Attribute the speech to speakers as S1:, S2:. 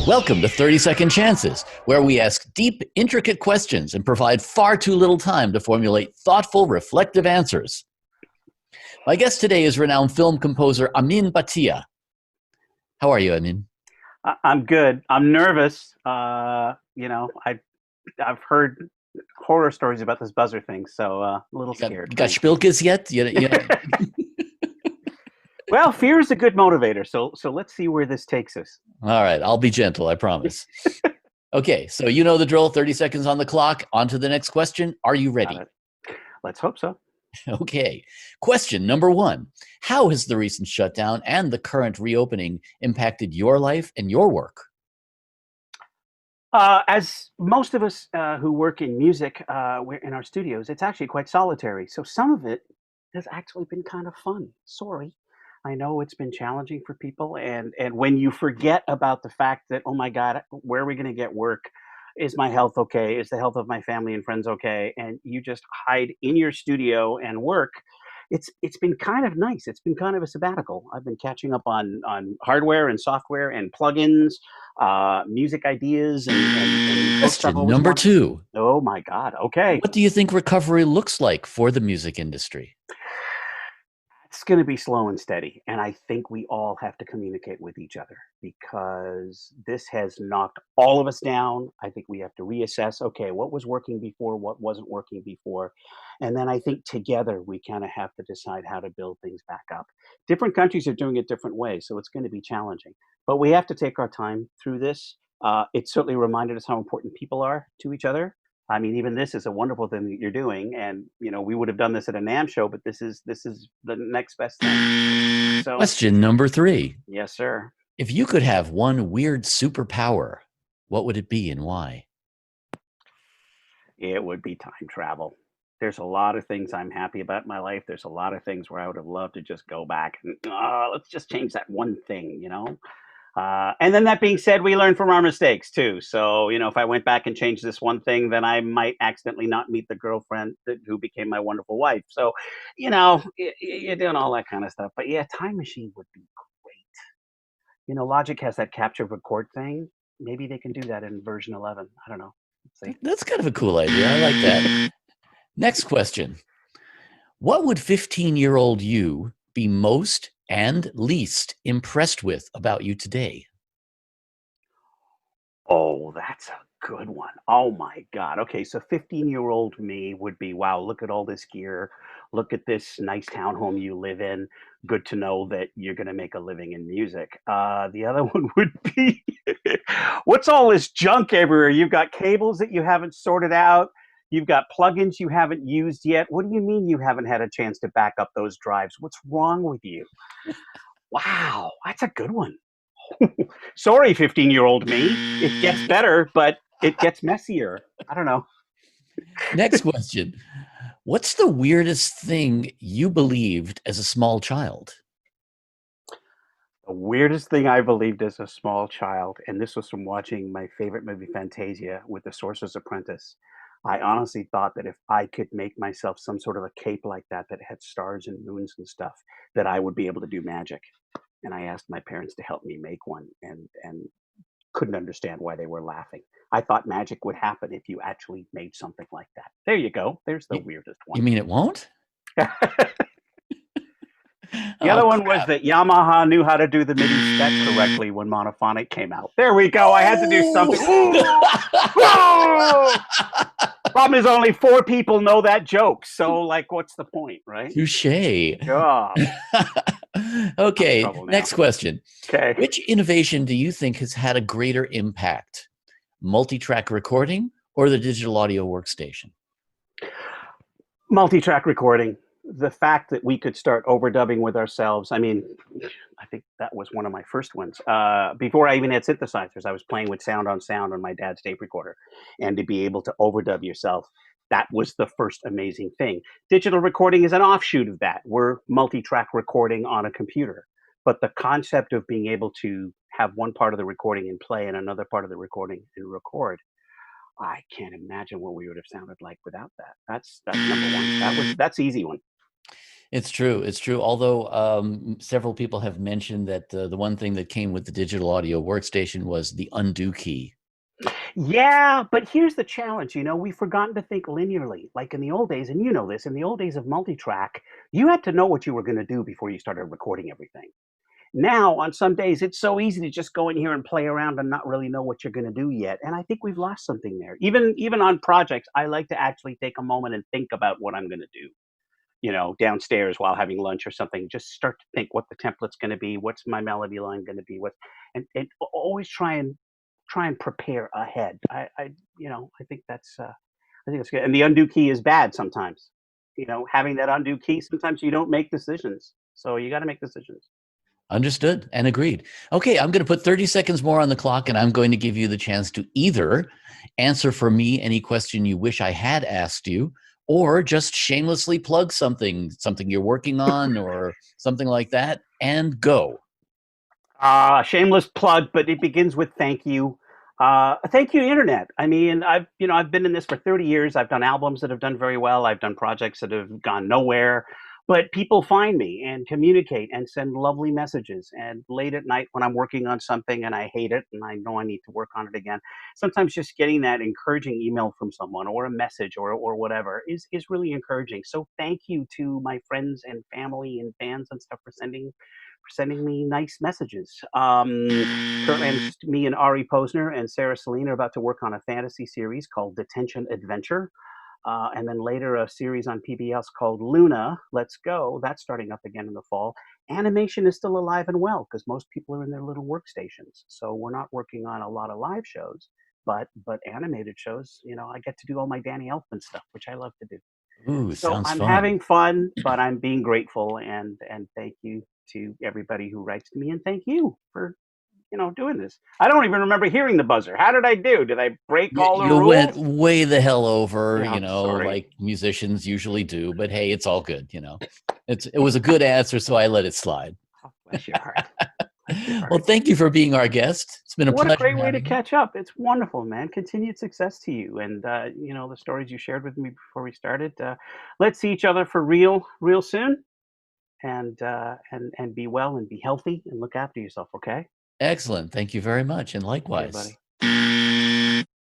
S1: Welcome to 30-Second Chances, where we ask deep, intricate questions and provide far too little time to formulate thoughtful, reflective answers. My guest today is renowned film composer Amin Bhatia. How are you, Amin?
S2: I'm good. I'm nervous. I've heard horror stories about this buzzer thing, so a little scared.
S1: You got spilkes yet?
S2: Well, fear is a good motivator, so let's see where this takes us.
S1: All right, I'll be gentle, I promise. Okay, so you know the drill, 30 seconds on the clock. On to the next question. Are you ready?
S2: Let's hope so.
S1: Okay. Question number 1. How has the recent shutdown and the current reopening impacted your life and your work?
S2: As most of us who work in music, we're in our studios, it's actually quite solitary. So some of it has actually been kind of fun. Sorry. I know it's been challenging for people, and when you forget about the fact that, oh my God, where are we going to get work? Is my health okay? Is the health of my family and friends okay? And you just hide in your studio and work. It's been kind of nice. It's been kind of a sabbatical. I've been catching up on hardware and software and plugins, music ideas, and books I've
S1: Question
S2: always
S1: number
S2: wanted.
S1: 2.
S2: Oh my God. Okay.
S1: What do you think recovery looks like for the music industry?
S2: It's going to be slow and steady. And I think we all have to communicate with each other because this has knocked all of us down. I think we have to reassess, okay, what was working before, what wasn't working before. And then I think together we kind of have to decide how to build things back up. Different countries are doing it different ways, so it's going to be challenging. But we have to take our time through this. It certainly reminded us how important people are to each other. I mean, even this is a wonderful thing that you're doing, and we would have done this at a NAMM show, but this is the next best thing. So,
S1: Question number 3.
S2: yes, sir.
S1: If you could have one weird superpower, what would it be and why?
S2: It would be time travel. There's a lot of things I'm happy about in my life. There's a lot of things where I would have loved to just go back and let's just change that one thing. And then that being said, we learn from our mistakes too. So, if I went back and changed this one thing, then I might accidentally not meet the girlfriend who became my wonderful wife. So, you're doing all that kind of stuff. But yeah, time machine would be great. Logic has that capture record thing. Maybe they can do that in version 11. I don't know. Let's see.
S1: That's kind of a cool idea. I like that. Next question. What would 15-year-old you be most and least impressed with about you today?
S2: Oh, that's a good one. Oh my God. Okay, so 15-year-old me would be, wow, look at all this gear. Look at this nice townhome you live in. Good to know that you're going to make a living in music. The other one would be, what's all this junk everywhere? You've got cables that you haven't sorted out. You've got plugins you haven't used yet. What do you mean you haven't had a chance to back up those drives? What's wrong with you? Wow, that's a good one. Sorry, 15-year-old me. It gets better, but it gets messier. I don't know.
S1: Next question. What's the weirdest thing you believed as a small child?
S2: The weirdest thing I believed as a small child, and this was from watching my favorite movie, Fantasia, with the Sorcerer's Apprentice. I honestly thought that if I could make myself some sort of a cape like that that had stars and moons and stuff, that I would be able to do magic. And I asked my parents to help me make one, and couldn't understand why they were laughing. I thought magic would happen if you actually made something like that. There you go. There's the
S1: You,
S2: weirdest
S1: you
S2: one.
S1: mean it won't?
S2: The
S1: Oh,
S2: other one was
S1: crap.
S2: that Yamaha knew how to do the MIDI spec correctly when monophonic came out. There we go. I had to do something. Whoa! Problem is, only 4 people know that joke. So, like, what's the point, right?
S1: Touche.
S2: God.
S1: Okay,
S2: Trouble now.
S1: next question.
S2: Okay.
S1: Which innovation do you think has had a greater impact? Multi-track recording or the digital audio workstation?
S2: Multi-track recording. The fact that we could start overdubbing with ourselves. I mean, I think that was one of my first ones. Before I even had synthesizers, I was playing with sound on my dad's tape recorder. And to be able to overdub yourself, that was the first amazing thing. Digital recording is an offshoot of that. We're multi-track recording on a computer. But the concept of being able to have one part of the recording and play and another part of the recording and record, I can't imagine what we would have sounded like without that. That's number one. That's easy one.
S1: It's true. It's true. Although several people have mentioned that the one thing that came with the digital audio workstation was the undo key.
S2: Yeah, but here's the challenge. We've forgotten to think linearly. Like in the old days, and you know this, in the old days of multi-track, you had to know what you were going to do before you started recording everything. Now, on some days, it's so easy to just go in here and play around and not really know what you're going to do yet. And I think we've lost something there. Even on projects, I like to actually take a moment and think about what I'm going to do. Downstairs while having lunch or something. Just start to think what the template's going to be, what's my melody line going to be, and always try and prepare ahead. I think that's good. And the undo key is bad sometimes. Having that undo key, sometimes you don't make decisions. So you got to make decisions.
S1: Understood and agreed. Okay, I'm going to put 30 seconds more on the clock, and I'm going to give you the chance to either answer for me any question you wish I had asked you, or just shamelessly plug something you're working on or something like that, and go.
S2: Shameless plug, but it begins with thank you. Thank you, Internet. I mean, I've been in this for 30 years. I've done albums that have done very well. I've done projects that have gone nowhere. But people find me and communicate and send lovely messages. And late at night when I'm working on something and I hate it and I know I need to work on it again, sometimes just getting that encouraging email from someone or a message or whatever is really encouraging. So thank you to my friends and family and fans and stuff for sending me nice messages. Currently, me and Ari Posner and Sarah Celine are about to work on a fantasy series called Detention Adventure. And then later, a series on PBS called Luna, Let's Go. That's starting up again in the fall. Animation is still alive and well because most people are in their little workstations. So we're not working on a lot of live shows, but animated shows, I get to do all my Danny Elfman stuff, which I love to do.
S1: Ooh,
S2: So
S1: sounds
S2: I'm
S1: fun.
S2: having fun, but I'm being grateful and thank you to everybody who writes to me and thank you for doing this. I don't even remember hearing the buzzer. How did I do? Did I break all the
S1: You went
S2: rules?
S1: way the hell over,
S2: Yeah, I'm sorry.
S1: like musicians usually do, but hey, it's all good. It was a good answer, so I let it slide.
S2: Oh, bless your heart. Bless your
S1: Well,
S2: heart.
S1: thank you for being our guest. It's been a
S2: What a
S1: pleasure
S2: great way to
S1: having you.
S2: catch up. It's wonderful, man. Continued success to you. And, the stories you shared with me before we started. Let's see each other for real, real soon. And be well and be healthy and look after yourself, okay?
S1: Excellent. Thank you very much, and
S2: Take care,
S1: likewise.
S2: buddy.